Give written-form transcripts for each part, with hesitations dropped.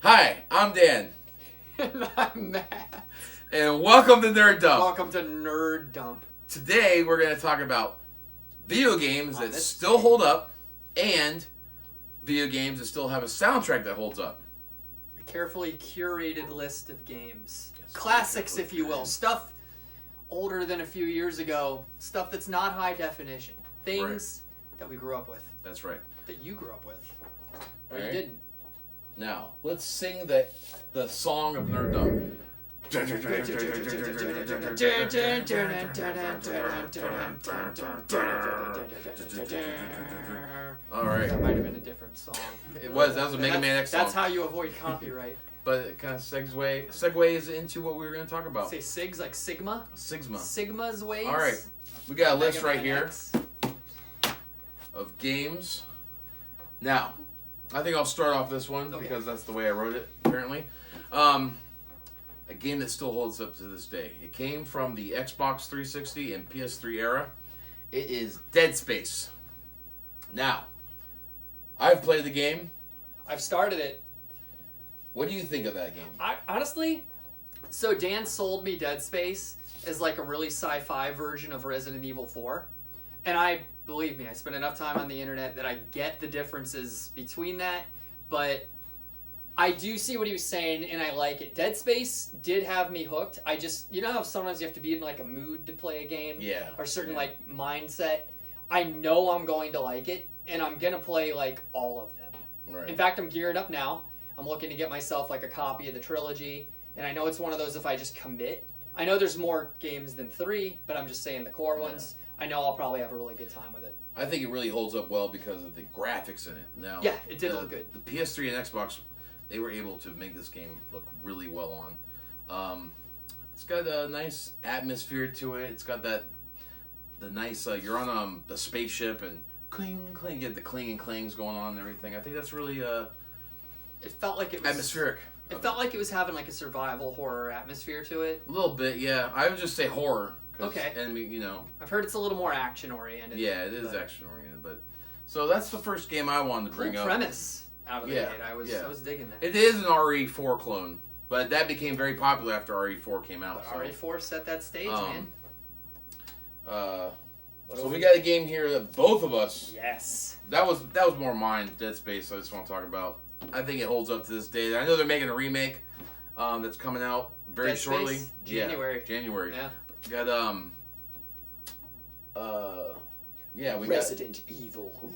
Hi, I'm Dan, And I'm Matt. and welcome to Nerd Dump. Welcome to Nerd Dump. Today we're going to talk about video games that Honest. still hold up, and video games that still have a soundtrack that holds up. A carefully curated list of games. Yes, Classics, carefully if you will. curated. Stuff older than a few years ago. Stuff that's not high definition. Things that we grew up with. That's right. That you grew up with. Or Right. you didn't. Now, let's sing the song of Nerd Dump. All right. That might have been a different song. It was. That was a Mega Man X song. That's how you avoid copyright. But it kind of segues into what we were going to talk about. Say SIGs like Sigma? Sigma. Sigma's ways? All right. We got a list Mega right Man here X. of games. Now, I think I'll start off this one Okay. because that's the way I wrote it, apparently. A game that still holds up to this day. It came from the Xbox 360 and PS3 era. It is Dead Space. Now, I've played the game. I've started it. What do you think of that game? I honestly, so Dan sold me Dead Space as like a really sci-fi version of Resident Evil 4. And believe me, I spent enough time on the internet that I get the differences between that, but I do see what he was saying and I like it. Dead Space did have me hooked. I just, you know how sometimes you have to be in like a mood to play a game? Yeah. Or certain Yeah. like mindset. I know I'm going to like it and I'm going to play like all of them. Right. In fact, I'm geared up now. I'm looking to get myself like a copy of the trilogy, and I know it's one of those if I just commit. I know there's more games than 3, but I'm just saying the core ones. I know I'll probably have a really good time with it. I think it really holds up well because of the graphics in it. Now, Yeah, it did look good. The PS3 and Xbox, they were able to make this game look really well on. It's got a nice atmosphere to it. It's got the nice, you're on a spaceship and cling, cling, get the cling and clings going on and everything. I think that's really It felt like it was atmospheric. It felt like it was having like a survival horror atmosphere to it. A little bit, yeah. I would just say horror. Okay. And, you know, I've heard it's a little more action oriented. yeah, it is action oriented. But so that's the first game I wanted to bring Cool up. premise out of the Yeah, gate. I was digging that. It is an RE4 clone, but that became very popular after RE4 came out. But RE4 set that stage, man. So we got a game here that both of us. Yes. That was more mine, Dead Space. I just want to talk about. I think it holds up to this day. I know they're making a remake that's coming out very Dead shortly. Space? January. Yeah, January. Yeah. Got we Resident Evil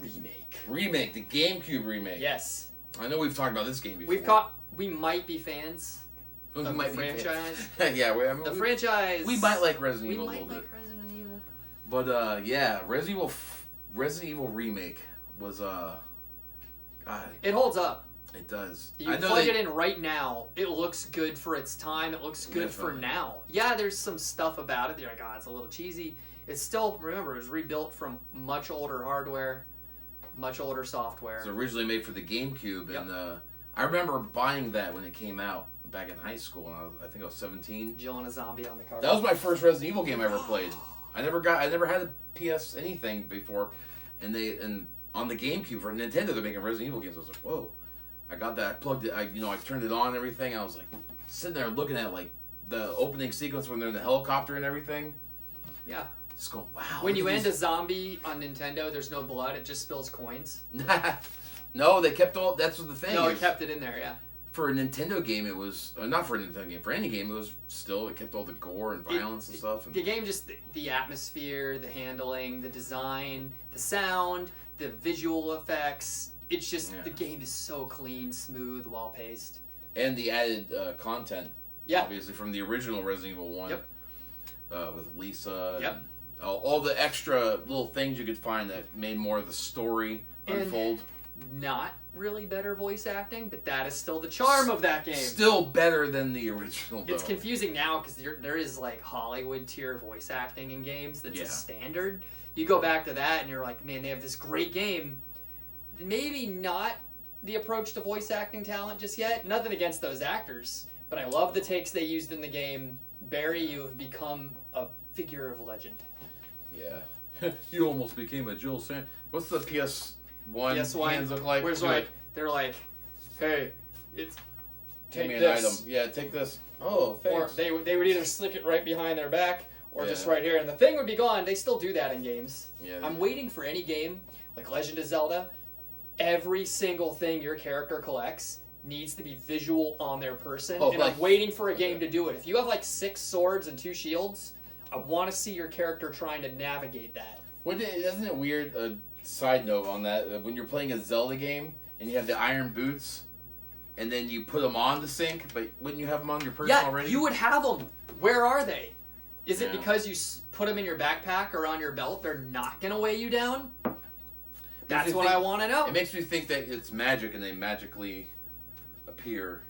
remake, the GameCube remake. Yes. I know we've talked about this game before. We might be fans We of might the be franchise. yeah, The franchise. we might like Resident We Evil a might little like bit. Resident Evil. But yeah, Resident Evil remake was God, It holds up. it does. You I know plug it in right now. It looks good for its time. It looks good for Definitely. now. Yeah, there's some stuff about it. You're like, it's a little cheesy. It's still, remember, it was rebuilt from much older hardware, much older software. It's originally made for the GameCube, Yep. and I remember buying that when it came out back in high school. And I think I was 17. Jill and a zombie on the cover. That was my first Resident Evil game I ever played. I never had a PS anything before, and on the GameCube for Nintendo they're making Resident Evil games. I was like, whoa! I got that, plugged it. I turned it on and everything. And I was like sitting there looking at like the opening sequence when they're in the helicopter and everything. Yeah. Just going, wow. When you look at end a zombie on Nintendo, there's no blood. It just spills coins. No, they kept all. That's what the thing. No, is. it kept it in there. Yeah. For a Nintendo game, it was not for a Nintendo game. For any game, it was still. It kept all the gore and violence and stuff. And The game, just the atmosphere, the handling, the design, the sound, the visual effects. It's just the game is so clean, smooth, well paced. and the added content. Yeah. Obviously from the original Resident Evil 1. Yep. With Lisa. Yep. And all the extra little things you could find that made more of the story And- unfold. Not really better voice acting, but that is still the charm of that game. Still better than the original, though. It's confusing now because there is like Hollywood tier voice acting in games that's a standard. You go back to that and you're like, man, they have this great game. Maybe not the approach to voice acting talent just yet. Nothing against those actors, but I love the takes they used in the game. Barry, you have become a figure of legend. Yeah. You almost became a Jill Sand. What's the PS1 PS1 hands look like? Where's Do like it. they're like, hey, take me an this. item. Yeah, take this. Oh, Or thanks. they would either stick it right behind their back or Yeah. just right here, and the thing would be gone. They still do that in games. Yeah, I'm waiting for any game like Legend of Zelda. Every single thing your character collects needs to be visual on their person, Oh, and like- I'm waiting for a game to do it. If you have like 6 swords and 2 shields, I want to see your character trying to navigate that. Isn't it weird? A side note on that: when you're playing a Zelda game and you have the iron boots, and then you put them on the sync, but wouldn't you have them on your person Yeah, already? you would have them. Where are they? Is it Yeah. because you put them in your backpack or on your belt? They're not gonna weigh you down. That's what I want to know. It makes me think that it's magic and they magically appear.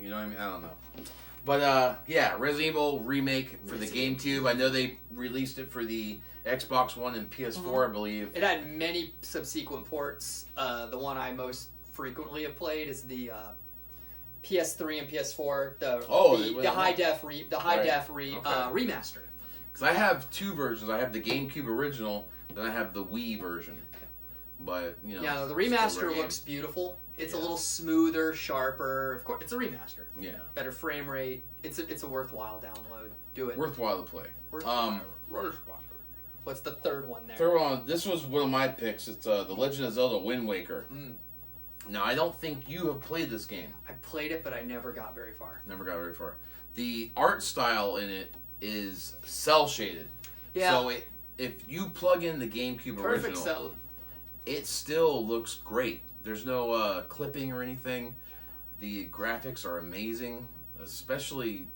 You know what I mean? I don't know. But yeah, Resident Evil remake for the GameCube. I know they released it for the Xbox One and PS4, I believe. It had many subsequent ports. The one I most frequently have played is the PS3 and PS4. The high def remaster. Because I have 2 versions. I have the GameCube original, then I have the Wii version. But you know, Yeah, the it's still a remaster great game. looks beautiful. It's a Yeah. little smoother, sharper. Of course, it's a remaster. Yeah, Better frame rate. It's a worthwhile download. Do it. worthwhile to play. Worthwhile. What's the third one there? Third one. This was one of my picks. It's The Legend of Zelda: Wind Waker. Now I don't think you have played this game. I played it, but I never got very far. Never got very far. The art style in it is cell shaded. Yeah. So if you plug in the GameCube Perfect original, cell. it still looks great. There's no clipping or anything. The graphics are amazing, especially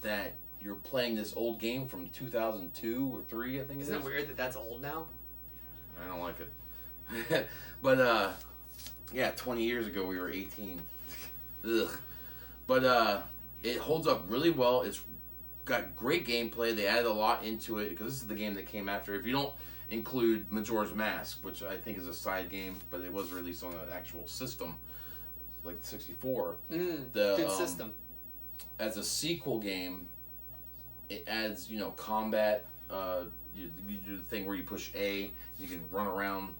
that you're playing this old game from 2002 or 3, I think it is. Isn't it weird that that's old now? I don't like it. But yeah, 20 years ago we were 18. Ugh. But it holds up really well. It's got great gameplay. They added a lot into it because this is the game that came after. If you don't include Majora's Mask, which I think is a side game, but it was released on an actual system, like the 64. Good system. As a sequel game, it adds, combat. You do the thing where you push A, you can run around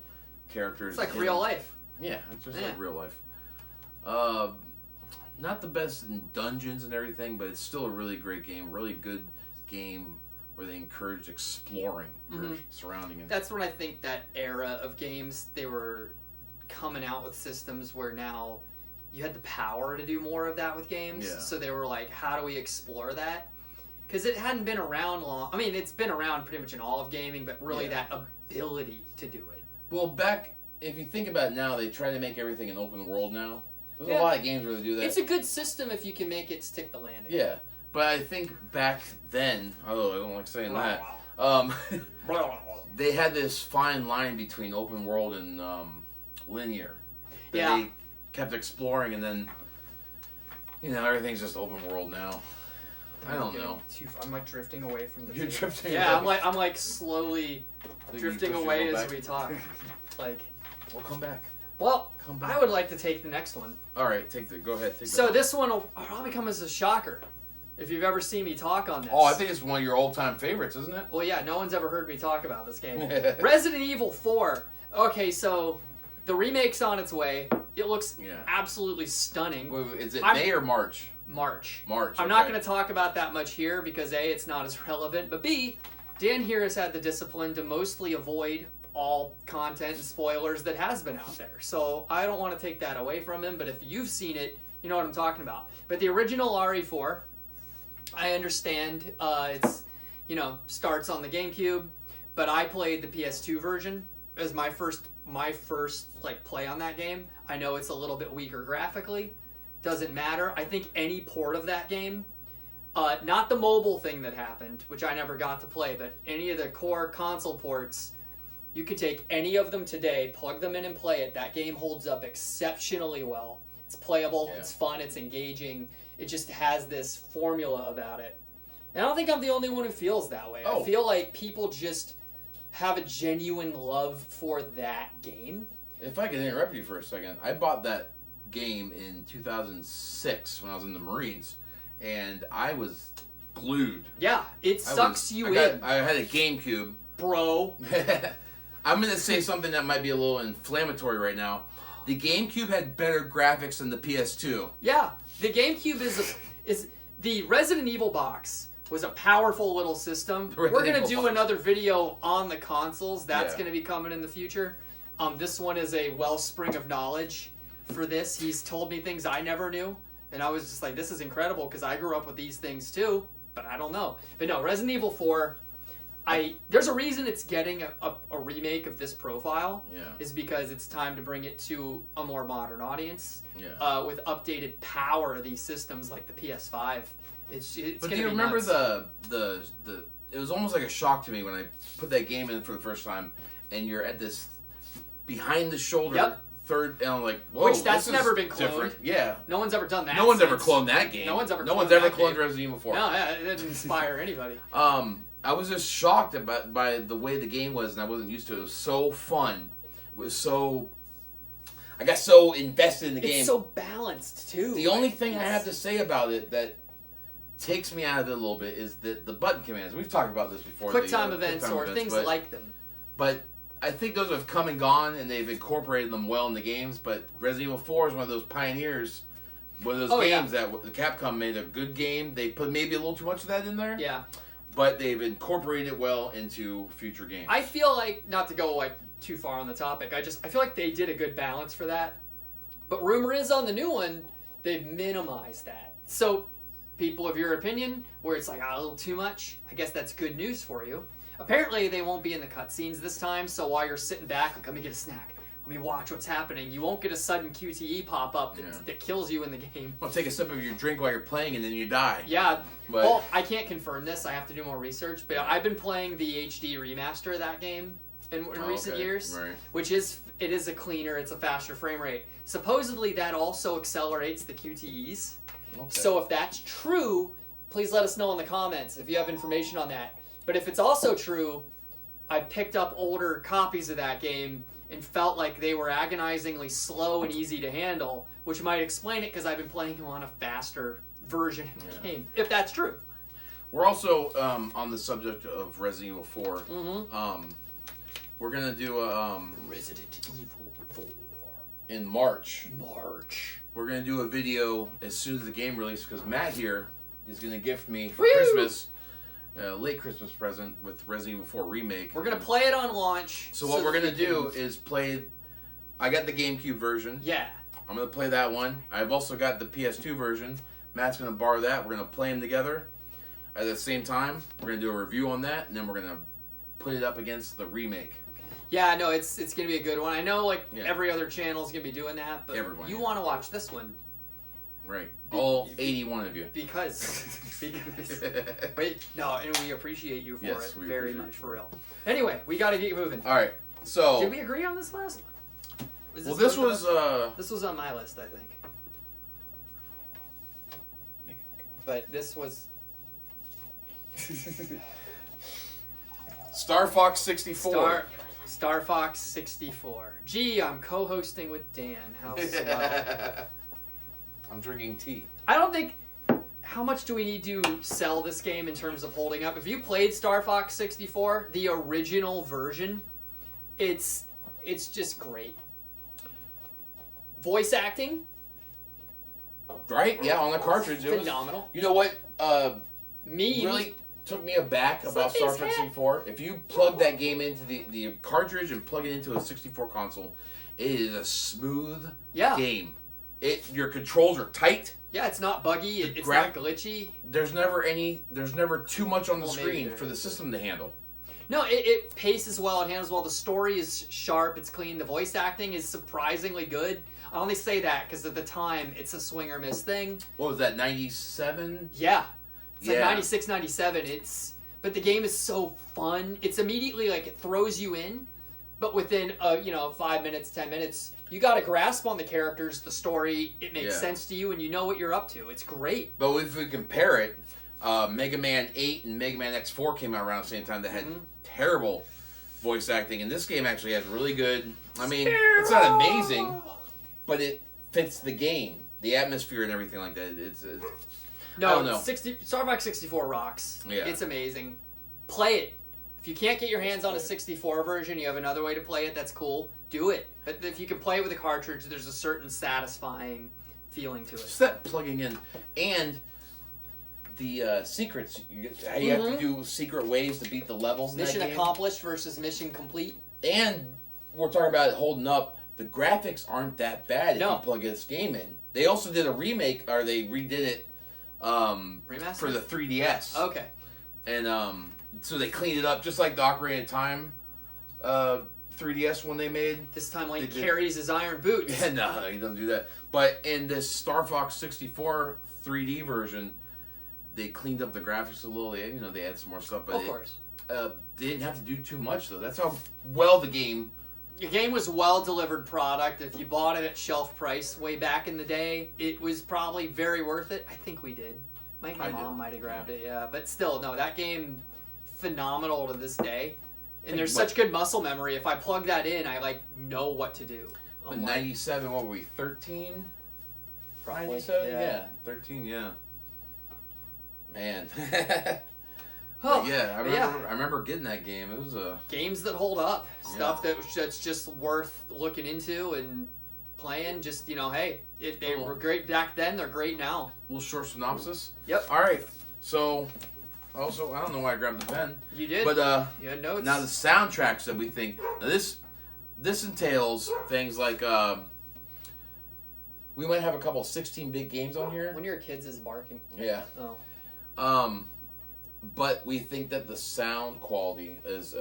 characters. It's like real life. Yeah, it's just Yeah. like real life. Not the best in dungeons and everything, but it's still a really great game. Really good game where they encouraged exploring your surrounding it. That's when I think that era of games, they were coming out with systems where now you had the power to do more of that with games. Yeah. So they were like, how do we explore that? Because it hadn't been around long. I mean, it's been around pretty much in all of gaming, but really that ability to do it. Well, if you think about it now, they try to make everything an open world now. There's Yeah. a lot of games where they do that. It's a good system if you can make it stick the landing. Yeah, but I think back then, although I don't like saying that, they had this fine line between open world and linear. That Yeah. They kept exploring, and then everything's just open world now. I don't know. I'm like drifting away from the. You're field. drifting Yeah, away. I'm like slowly Think you drifting push away yourself as back? we talk. Like, We'll come back. well, Come back. I would like to take the next one. All right, go ahead. So this one will probably come as a shocker, if you've ever seen me talk on this. Oh, I think it's one of your all-time favorites, isn't it? Well, yeah, no one's ever heard me talk about this game. Resident Evil 4. Okay, so the remake's on its way. It looks absolutely stunning. Wait, is it May or March? March. March. I'm not going to talk about that much here because A, it's not as relevant, but B, Dan here has had the discipline to mostly avoid all content and spoilers that has been out there. So I don't want to take that away from him, but if you've seen it, you know what I'm talking about. But the original RE4, I understand it's, starts on the GameCube, but I played the PS2 version as my first like play on that game. I know it's a little bit weaker graphically. Doesn't matter. I think any port of that game, not the mobile thing that happened, which I never got to play, but any of the core console ports, you could take any of them today, plug them in and play it. That game holds up exceptionally well. It's playable, it's fun, it's engaging. It just has this formula about it. And I don't think I'm the only one who feels that way. I feel like people just have a genuine love for that game. If I could interrupt you for a second, I bought that game in 2006 when I was in the Marines, and I was glued. Yeah, it sucks you in. I had a GameCube. Bro. I'm going to say something that might be a little inflammatory right now, The GameCube had better graphics than the PS2. Yeah, the GameCube is the Resident Evil box was a powerful little system. We're going to do another video on the consoles. That's going to be coming in the future. This one is a wellspring of knowledge for this. He's told me things I never knew. And I was just like, this is incredible because I grew up with these things too. But I don't know. But no, Resident Evil 4, there's a reason it's getting a remake of this profile. Yeah. Is because it's time to bring it to a more modern audience. Yeah. With updated power of these systems like the PS5. It's but do you remember the it was almost like a shock to me when I put that game in for the first time, and you're at this behind the shoulder third, and I'm like, whoa, which that's never been cloned. Different. Yeah, no one's ever done that. No one's ever cloned that game. No one's ever cloned Resident Evil 4. No, it didn't inspire anybody. I was just shocked by the way the game was, and I wasn't used to it. It was so fun. It was so. I got so invested in the game. It's so balanced too. The only thing I have to say about it that takes me out of it a little bit is the button commands. We've talked about this before. Quick time events or things like them. But I think those have come and gone, and they've incorporated them well in the games. But Resident Evil 4 is one of those pioneers, one of those games that Capcom made a good game. They put maybe a little too much of that in there. Yeah. But they've incorporated it well into future games. I feel like, not to go too far on the topic, I feel like they did a good balance for that. But rumor is on the new one, they've minimized that. So, people of your opinion, where it's like a little too much, I guess that's good news for you. Apparently, they won't be in the cutscenes this time, so while you're sitting back, like, let me get a snack, let me watch what's happening, you won't get a sudden QTE pop-up that kills you in the game. Well, take a sip of your drink while you're playing, and then you die. Yeah, well, I can't confirm this, I have to do more research, but I've been playing the HD remaster of that game in recent years, which is a cleaner, it's a faster frame rate. Supposedly, that also accelerates the QTEs. Okay. So if that's true, please let us know in the comments if you have information on that. But if it's also true, I picked up older copies of that game and felt like they were agonizingly slow and easy to handle, which might explain it because I've been playing on a faster version of the game, if that's true. We're also, on the subject of Resident Evil 4, we're going to do a... Resident Evil 4. In March. We're going to do a video as soon as the game releases, because Matt here is going to gift me for Woo! Christmas, late Christmas present with Resident Evil 4 Remake. We're going to play it on launch. So what we're going to do is play... I got the GameCube version. Yeah. I'm going to play that one. I've also got the PS2 version. Matt's going to borrow that. We're going to play them together. At the same time, we're going to do a review on that, and then we're going to put it up against the remake. Yeah, no, it's going to be a good one. I know every other channel is going to be doing that, but you want to watch this one. Right. All 81 of you. Because wait, no, and we appreciate you for it very much, for real. Anyway, we got to get moving. All right. So did we agree on this last one? This was on my list, I think. But this was Star Fox 64. Star Fox 64. Gee, I'm co-hosting with Dan. How swell. I'm drinking tea. I don't think... How much do we need to sell this game in terms of holding up? If you played Star Fox 64, the original version, it's just great. Voice acting? Right? Yeah, on the cartridge. It phenomenal. You know what? Really took me aback about Star Fox 64. If you plug that game into the cartridge and plug it into a 64 console, it is a smooth game. Your controls are tight. Yeah, it's not buggy. It's not glitchy. There's never too much on the screen for the system to handle. No, it paces well. It handles well. The story is sharp. It's clean. The voice acting is surprisingly good. I only say that because at the time, it's a swing or miss thing. What was that, 97? Yeah. It's like 96, 97. But the game is so fun. It's immediately like it throws you in, but within 5 minutes, 10 minutes, you got a grasp on the characters, the story. It makes sense to you, and you know what you're up to. It's great. But if we compare it, Mega Man 8 and Mega Man X4 came out around the same time that had terrible voice acting, and this game actually has really good. I mean, it's not amazing, but it fits the game, the atmosphere, and everything like that. I don't know. Star Fox 64 rocks. Yeah. It's amazing. Play it. If you can't get your hands on a 64 version, you have another way to play it, that's cool. do it. But if you can play it with a cartridge, there's a certain satisfying feeling to it. Just that plugging in and the secrets. You have to do secret ways to beat the levels. In Mission that game. accomplished versus mission complete. And we're talking about it holding up. The graphics aren't that bad if you plug this game in. They also did a remake, or they redid it Remaster? for the 3DS. Okay. And so they cleaned it up, just like the Ocarina of Time 3DS one they made. This time Link carries his iron boots. Yeah, no, he doesn't do that. But in this Star Fox 64 3D version, they cleaned up the graphics a little. They added some more stuff. But Of course. They didn't have to do too much, though. That's how well the game... The game was a well-delivered product. If you bought it at shelf price way back in the day, it was probably very worth it. I think we did. My mom might have grabbed it, yeah. But still, no, that game, phenomenal to this day. And there's such good muscle memory. If I plug that in, I, know what to do. In 97, what were we, 13? Probably. 97? Yeah. 13, yeah. Man. I remember getting that game. It was a... Games that hold up. Stuff that's just worth looking into and playing. Just, hey, if they were great back then, they're great now. A little short synopsis? Yep. All right. So, also, I don't know why I grabbed the pen. You did. But, you had notes. Now the soundtracks that we think... Now this entails things like... we might have a couple 16-bit games on here. One of your kids is barking. Yeah. Oh. But we think that the sound quality is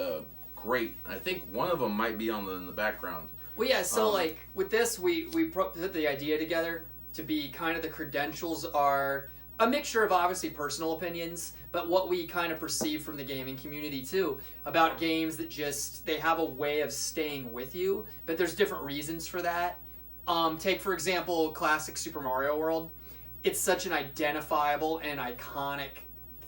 great. I think one of them might be in the background. Well, yeah, so with this, we put the idea together to be kind of the credentials are a mixture of obviously personal opinions, but what we kind of perceive from the gaming community too, about games that they have a way of staying with you, but there's different reasons for that. Take, for example, classic Super Mario World. It's such an identifiable and iconic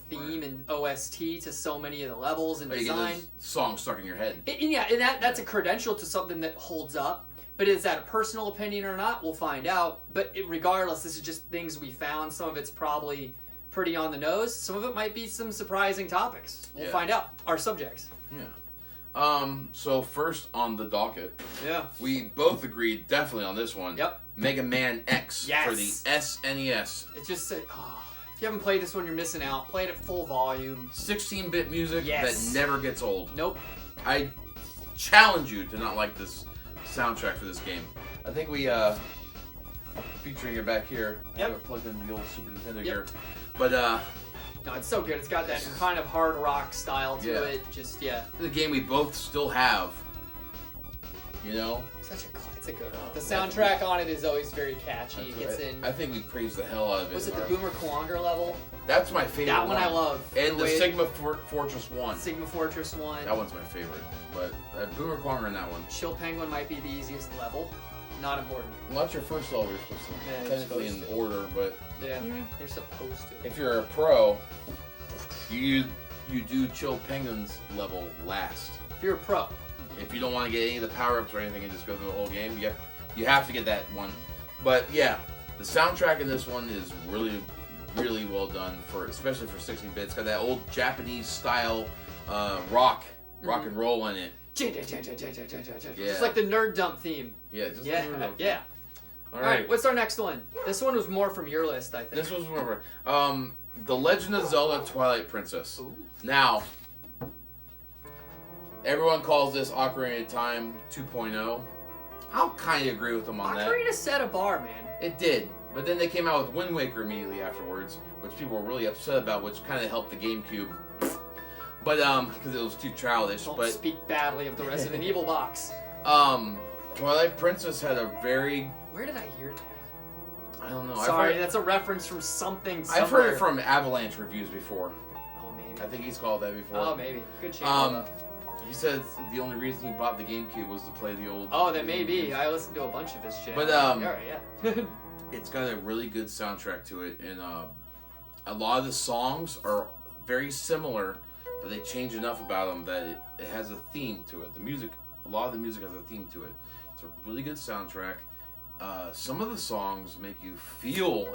theme and OST to so many of the levels and design. You get those songs stuck in your head. And that's a credential to something that holds up. But is that a personal opinion or not? We'll find out. But regardless, this is just things we found. Some of it's probably pretty on the nose. Some of it might be some surprising topics. We'll find out. Our subjects. Yeah. So first on the docket. Yeah. We both agreed definitely on this one. Yep. Mega Man X for the SNES. It's just if you haven't played this one, you're missing out. Play it at full volume. 16-bit music that never gets old. Nope. I challenge you to not like this soundtrack for this game. I think we, featuring it back here. I have it plugged in the old Super Nintendo here. But, no, it's so good. It's got that kind of hard rock style to it. Just, It's a game we both still have. It's a good one. The soundtrack on it is always very catchy. It gets in. I think we praised the hell out of it. Was it the Boomer Kuwanger level? That's my favorite. That one I love. And the Sigma Fortress 1. Sigma Fortress 1. That one's my favorite. But Boomer Kuwanger in that one. Chill Penguin might be the easiest level. Not important. Well, that's your first level. You're supposed to technically in order, but yeah, you're supposed to. If you're a pro, you do Chill Penguin's level last. If you're a pro. If you don't want to get any of the power-ups or anything and just go through the whole game, you have to get that one. But yeah, the soundtrack in this one is really, really well done, especially for 16-bit. It's got that old Japanese style rock and roll in it. Just like the Nerd Dump theme. Yeah. Yeah. All right. What's our next one? This one was more from your list, I think. This was more. The Legend of Zelda: Twilight Princess. Ooh. Now, everyone calls this Ocarina of Time 2.0. I'll kind of agree with them on that. Ocarina set a bar, man. It did. But then they came out with Wind Waker immediately afterwards, which people were really upset about, which kind of helped the GameCube. But, because it was too childish. Don't speak badly of the Resident Evil box. Twilight Princess had a very... Where did I hear that? I don't know. Sorry, that's a reference from something somewhere. I've heard it from Avalanche reviews before. Oh, maybe. I think he's called that before. Oh, maybe. Good chance. He said the only reason he bought the GameCube was to play the old... Oh, that may be. I listened to a bunch of his shit. But, yeah. It's got a really good soundtrack to it, and a lot of the songs are very similar, but they change enough about them that it has a theme to it. A lot of the music has a theme to it. It's a really good soundtrack. Some of the songs make you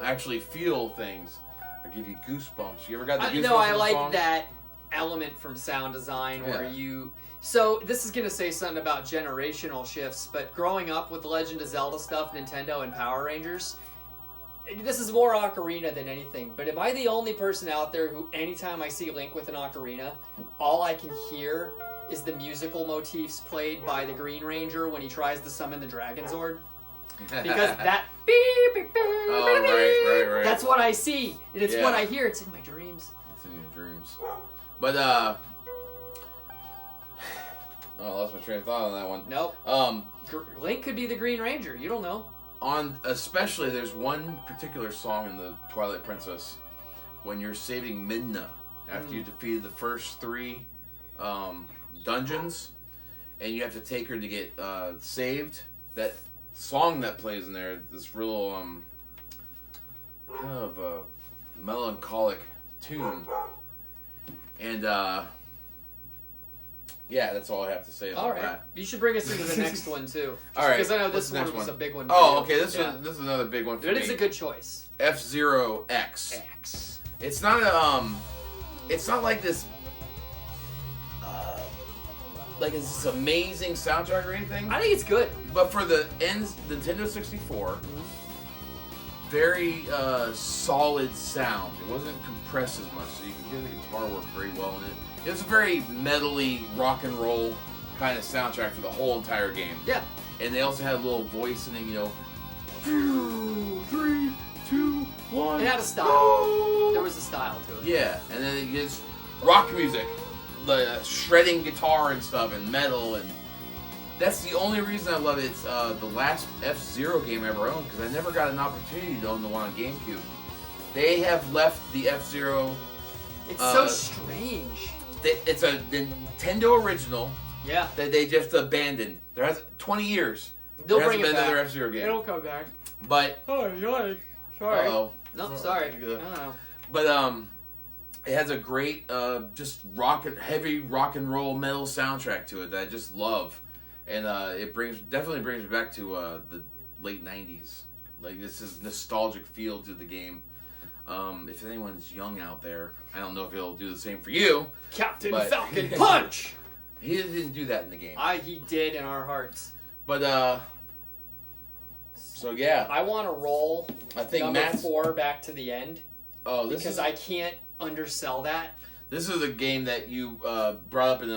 actually feel things, or give you goosebumps. You ever got the goosebumps? No, I like that. element from sound design where you... So, this is going to say something about generational shifts, but growing up with the Legend of Zelda stuff, Nintendo and Power Rangers, this is more ocarina than anything, but am I the only person out there who, anytime I see Link with an ocarina, all I can hear is the musical motifs played by the Green Ranger when he tries to summon the Dragon Zord? Because that beep, beep, beep, right. that's what I see, and it's what I hear. It's in my dreams. It's in your dreams. But, I lost my train of thought on that one. Nope. Link could be the Green Ranger. You don't know. Especially, there's one particular song in the Twilight Princess when you're saving Midna after you defeated the first 3 dungeons, and you have to take her to get saved. That song that plays in there, this real kind of melancholic tune, and yeah, that's all I have to say about that. You should bring us into the next one too. All right, because I know this one was a big one. Oh, okay, this is another big one for me. It is a good choice. FZero X. It's not it's not like this, like it's this amazing soundtrack or anything. I think it's good. But for the Nintendo 64, very solid sound. It wasn't compressed as much, so you can hear the guitar work very well in it. It was a very metally rock and roll kind of soundtrack for the whole entire game. Yeah. And they also had a little voice in it, 2, 3, 2, 1. It had a style. Go! There was a style to it. Yeah, and then it gets rock music, the shredding guitar and stuff, and metal, and that's the only reason I love it. It's the last F-Zero game I ever owned, because I never got an opportunity to own the one on GameCube. They have left the F-Zero. It's so strange. It's a Nintendo original. Yeah. That they just abandoned. There has 20 years. They'll there bring hasn't it been back. another F-Zero game. It'll come back. But sorry. Uh-oh. No, sorry. I don't know. But it has a great just heavy rock and roll metal soundtrack to it that I just love, and it definitely brings me back to the late 90s. Like, this is nostalgic feel to the game. If anyone's young out there, I don't know if he'll do the same for you. Captain Falcon Punch! He didn't do that in the game. He did in our hearts. But, so yeah. I want to roll I think number Matt's 4 back to the end. Oh, because I can't undersell that. This is a game that you brought up in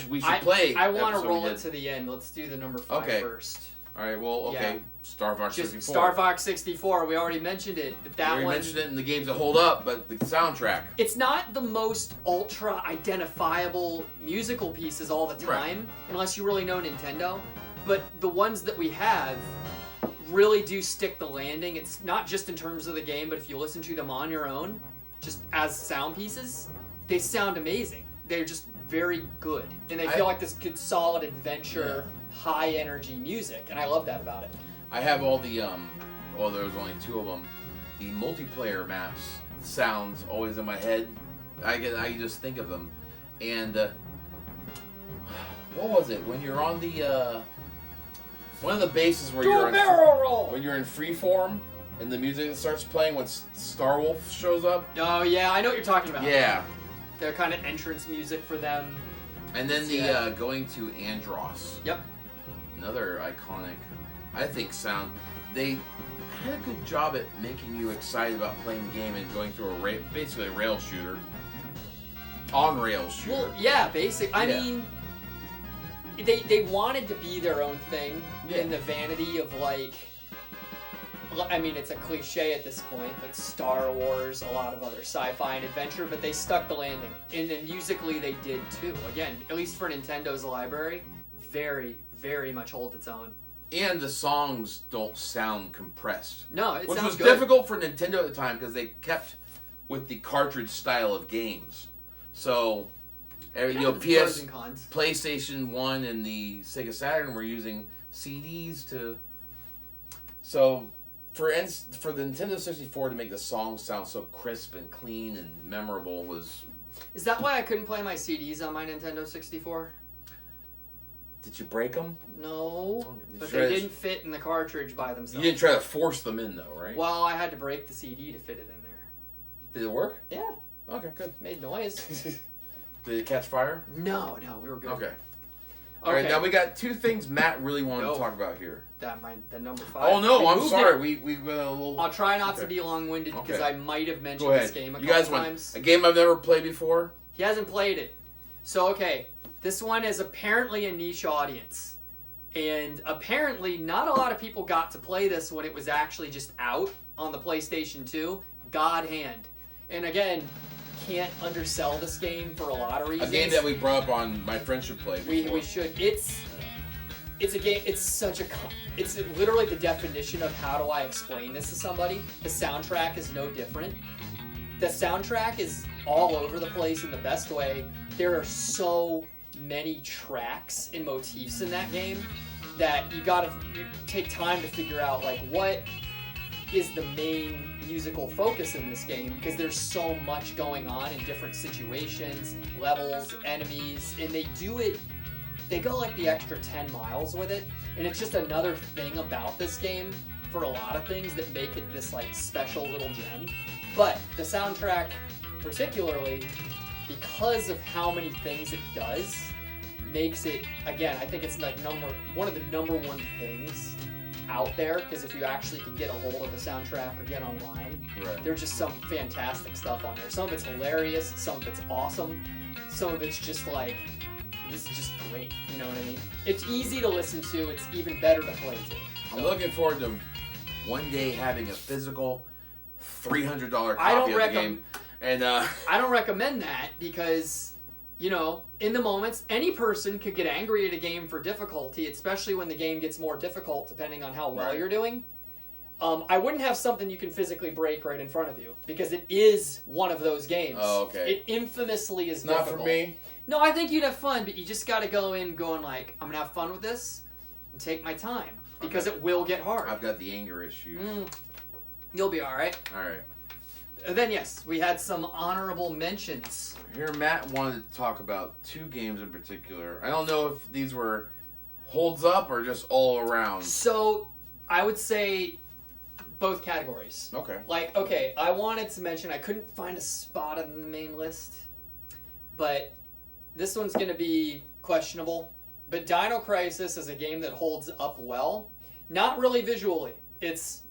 we should play. I want to roll it to the end. Let's do the number 5 first. All right, well, okay. Yeah. Star Fox 64. Star Fox 64, we already mentioned it. But we mentioned it in the games that hold up, but the soundtrack. It's not the most ultra identifiable musical pieces all the time, unless you really know Nintendo. But the ones that we have really do stick the landing. It's not just in terms of the game, but if you listen to them on your own, just as sound pieces, they sound amazing. They're just very good. And they feel like this good, solid adventure, high energy music, and I love that about it. I have all the well, there's only 2 of them. The multiplayer maps sounds always in my head. I just think of them. And what was it when you're on the one of the bases where when you're in freeform and the music starts playing when Star Wolf shows up? Oh yeah, I know what you're talking about. Yeah, their kind of entrance music for them. And then the going to Andros. Yep. Another iconic, I think, sound. They had a good job at making you excited about playing the game and going through basically a rail shooter. On-rail shooter. Well, yeah, I mean, they wanted to be their own thing in the vanity of, like, I mean, it's a cliche at this point, but Star Wars, a lot of other sci-fi and adventure, but they stuck the landing. And then musically, they did too. Again, at least for Nintendo's library, very, very much holds its own. And the songs don't sound compressed. No, it sounds good. Which was difficult for Nintendo at the time because they kept with the cartridge style of games. So, PlayStation 1 and the Sega Saturn were using CDs to... So, for the Nintendo 64 to make the songs sound so crisp and clean and memorable was... Is that why I couldn't play my CDs on my Nintendo 64? Did you break them? No, but they didn't fit in the cartridge by themselves. You didn't try to force them in, though, right? Well, I had to break the CD to fit it in there. Did it work? Yeah. Okay, good. Made noise. Did it catch fire? No, we were good. Okay. All right, now we got two things Matt really wanted to talk about here. The number 5. Oh no, I'm sorry. We went a little. I'll try not to be long-winded because I might have mentioned this game a couple times. A game I've never played before. He hasn't played it, so this one is apparently a niche audience, and apparently not a lot of people got to play this when it was actually just out on the PlayStation 2. God Hand, and again, can't undersell this game for a lot of reasons. A game that we brought up on My Friendship Play before. We should. It's a game. It's literally the definition of how do I explain this to somebody. The soundtrack is no different. The soundtrack is all over the place in the best way. There are so many tracks and motifs in that game that you gotta take time to figure out like what is the main musical focus in this game, because there's so much going on in different situations, levels, enemies, and they go like the extra 10 miles with it, and it's just another thing about this game for a lot of things that make it this like special little gem. But the soundtrack particularly, because of how many things it does, makes it, again, I think it's like one of the number one things out there, because if you actually can get a hold of the soundtrack or get online, there's just some fantastic stuff on there. Some of it's hilarious, some of it's awesome, some of it's just like, this is just great, you know what I mean? It's easy to listen to, it's even better to play to. So, I'm looking forward to one day having a physical $300 copy of the game. And I don't recommend that because, you know, in the moments, any person could get angry at a game for difficulty, especially when the game gets more difficult depending on how well you're doing. I wouldn't have something you can physically break right in front of you because it is one of those games. Oh, okay. It infamously is not difficult. For me. No, I think you'd have fun, but you just got to go in going like, I'm going to have fun with this and take my time because it will get hard. I've got the anger issues. You'll be all right. All right. And then, yes, we had some honorable mentions. Here, Matt wanted to talk about two games in particular. I don't know if these were holds up or just all around. So, I would say both categories. Okay. Like, okay, I wanted to mention, I couldn't find a spot on the main list, but this one's going to be questionable. But Dino Crisis is a game that holds up well. Not really visually. It's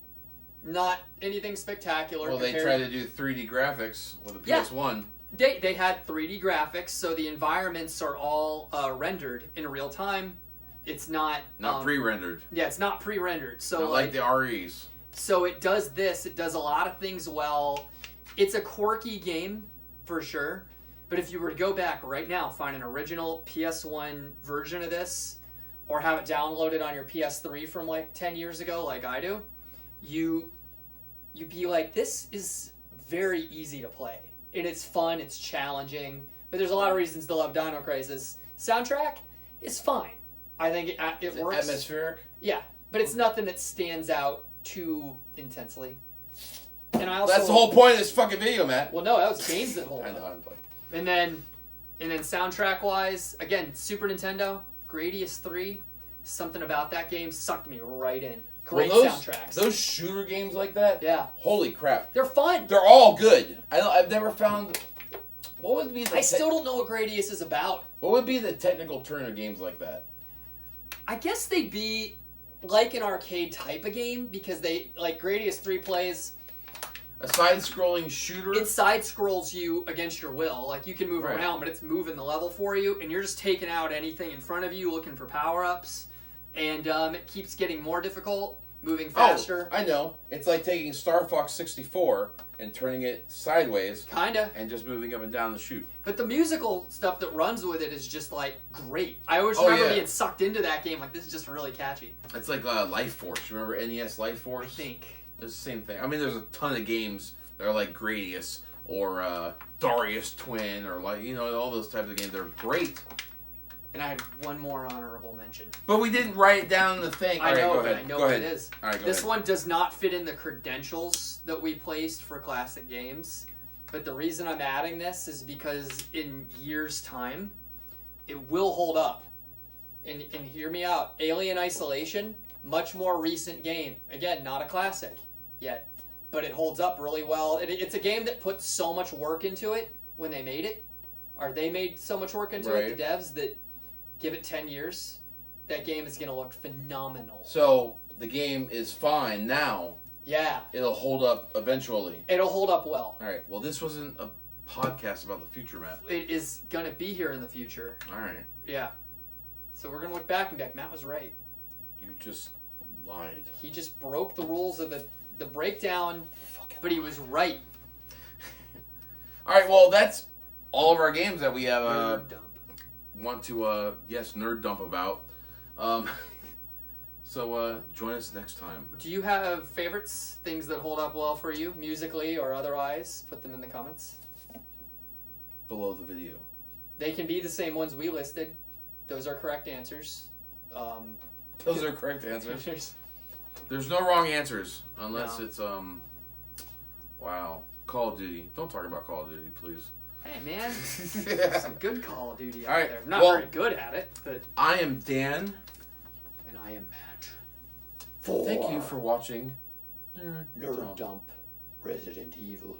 not anything spectacular. Well, they tried to do 3D graphics with a PS1. They had 3D graphics, so the environments are all rendered in real time. It's not pre-rendered. Yeah, it's not pre-rendered. So not like the REs. So it does this. It does a lot of things well. It's a quirky game for sure. But if you were to go back right now, find an original PS1 version of this, or have it downloaded on your PS3 from like 10 years ago, like I do, you'd be like, this is very easy to play. And it's fun, it's challenging, but there's a lot of reasons to love Dino Crisis. Soundtrack is fine. I think it works. Atmospheric? Yeah, but it's nothing that stands out too intensely. And I also, that's the whole point of this fucking video, Matt. Well, no, that was games that hold I know, up. I'm playing. And then soundtrack-wise, again, Super Nintendo, Gradius 3, something about that game sucked me right in. Great soundtracks. Those shooter games like that? Yeah. Holy crap. They're fun. They're all good. I've never found... What would be the... I still don't know what Gradius is about. What would be the technical term of games like that? I guess they'd be like an arcade type of game, because they, like Gradius 3 plays... A side-scrolling shooter? It side-scrolls you against your will. Like, you can move around, but it's moving the level for you, and you're just taking out anything in front of you, looking for power-ups, and it keeps getting more difficult, moving faster. Oh, I know. It's like taking Star Fox 64 and turning it sideways. Kinda. And just moving up and down the chute. But the musical stuff that runs with it is just, like, great. I always remember being sucked into that game, like, this is just really catchy. It's like Life Force. Remember NES Life Force? I think. It's the same thing. I mean, there's a ton of games that are like Gradius or Darius Twin or like, you know, all those types of games. They're great. And I had one more honorable mention. But we didn't write it down in the thing. I know, go ahead. I know what it is. All right, this one does not fit in the credentials that we placed for classic games. But the reason I'm adding this is because in years' time, it will hold up. And hear me out. Alien Isolation, much more recent game. Again, not a classic yet, but it holds up really well. It's a game that put so much work into it when they made it. They made so much work into it, the devs, that give it 10 years, that game is going to look phenomenal. So, the game is fine now. Yeah. It'll hold up eventually. It'll hold up well. All right. Well, this wasn't a podcast about the future, Matt. It is going to be here in the future. All right. Yeah. So we're going to look back and be like, Matt was right. You just lied. He just broke the rules of the breakdown, but he was right. All right. Well, that's all of our games that we have Nerd dump. want to, nerd dump about. So join us next time. Do you have favorites, things that hold up well for you, musically or otherwise? Put them in the comments. Below the video. They can be the same ones we listed. Those are correct answers. Those are correct answers. There's no wrong answers unless it's wow, Call of Duty. Don't talk about Call of Duty, please. Hey man, some good Call of Duty out there. Not very good at it, but I am Dan, and I am Matt. Thank you for watching Nerd Dump Resident Evil.